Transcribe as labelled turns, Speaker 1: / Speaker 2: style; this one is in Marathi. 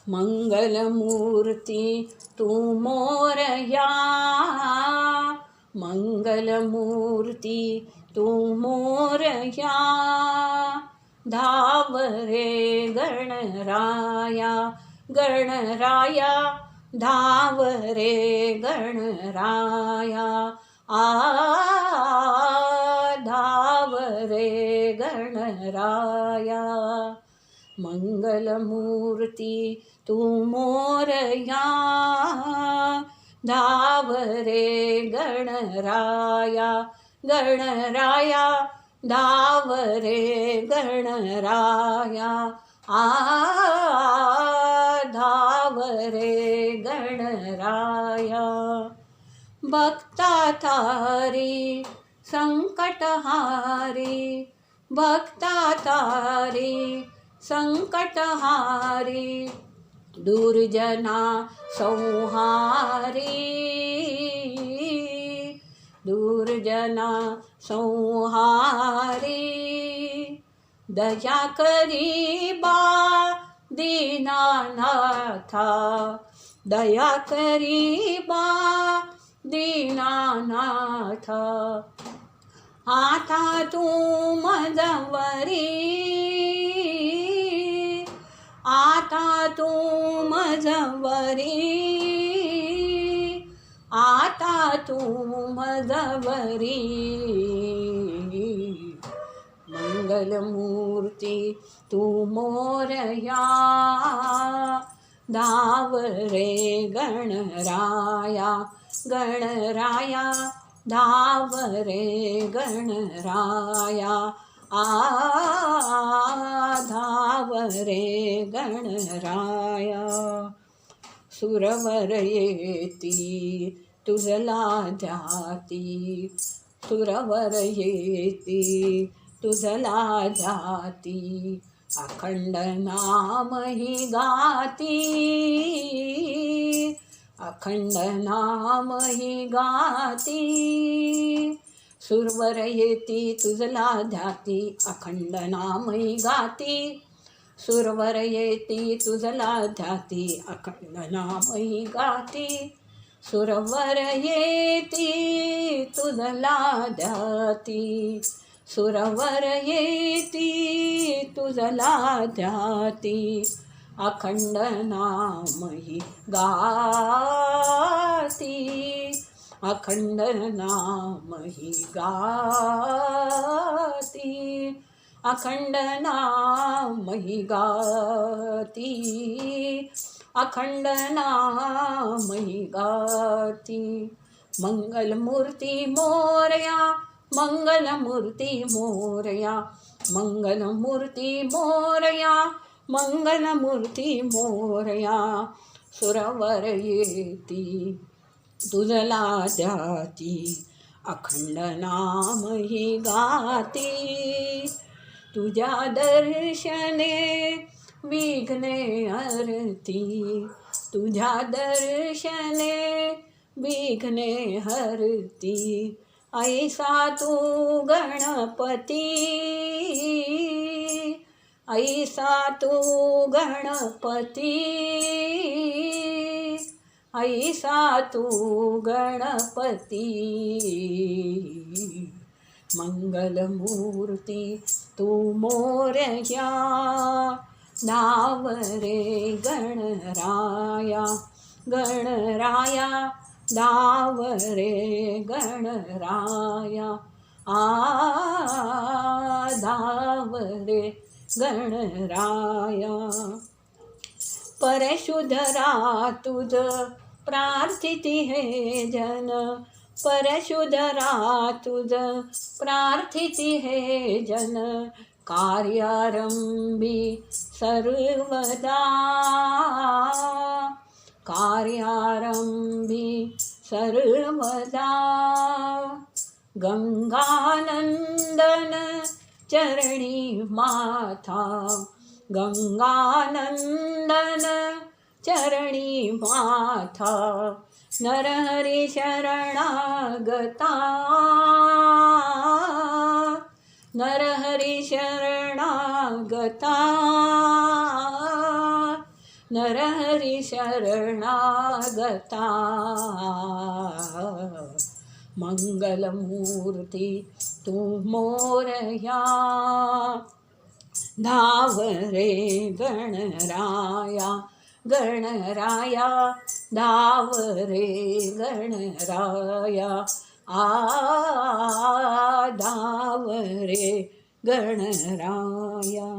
Speaker 1: मंगलमूर्ती तू मोरया, मंगलमूर्ती तू मोरया. धाव रे गणराया, गणराया धाव रे गणराया. धाव रे गणराया. मंगलमूर्ती तू मोरया, धाव रे गणराया, गणराया धाव रे गणराया. धाव रे गणराया. भक्ता तारी संकटहारी, भक्ता तारी संकटहारी. दुर्जना संहारी, दुर्जना संहारी. दया करी बा दीनानाथा, दया करी बा दीनानाथा. आता तू मजवरी, आता तू मजवरी, आता तू मजवरी. मंगलमूर्ती तू मोरया, धाव रे गणराया, गणराया धाव रे गणराया. धाव रे गणराया. सुरवर येती तुझला ध्याती, सुरवर येती तुझला ध्याती. अखंड नाम ही गाती, अखंड नाम ही गाती. सुरवर येती तुझला ध्याती, अखंड नाम ही गाती. सुरवर येती तुझला ध्याती, अखंड नाम ही गाती. सुरवर येती तुझला ध्याती, सुरवर येती तुझला ध्याती. अखंड नाम ही गाती, अखंड नाम ही गाती. अखंड नाम ही गाती, अखंड नाम ही गाती. मंगलमूर्ती मोरया, मंगलमूर्ती मोरया, मंगलमूर्ती मोरया, मंगलमूर्ती मोरया. सुरवर येती तुझला ध्याती, अखंड नाम ही गाती. तुझ्या दर्शने विघ्ने हरती, तुझ्या दर्शने विघ्ने हरती. ऐसा तू गणपती, ऐसा तू गणपती, ऐसा तू गणपती. मंगलमूर्ती तू मोरया, धाव रे गणराया, गणराया धाव रे गणराया. धाव रे गणराया. परशुधरा तुझ प्रार्थिती हे जन, परशुधरा तुझ प्रार्थिती हे जन. कार्यारंभी सर्वदा, कार्यारंभी सर्वदा. गंगानंदन चरणी माथा, गंगानंदन चरणी माथा. नरहरी शरणागता, नरहरी शरणागता. नरहरी शरणागता मंगलमूर्ती तू मोरया धाव रे गणराया गणराया धाव रे गणराया धाव रे गणराया.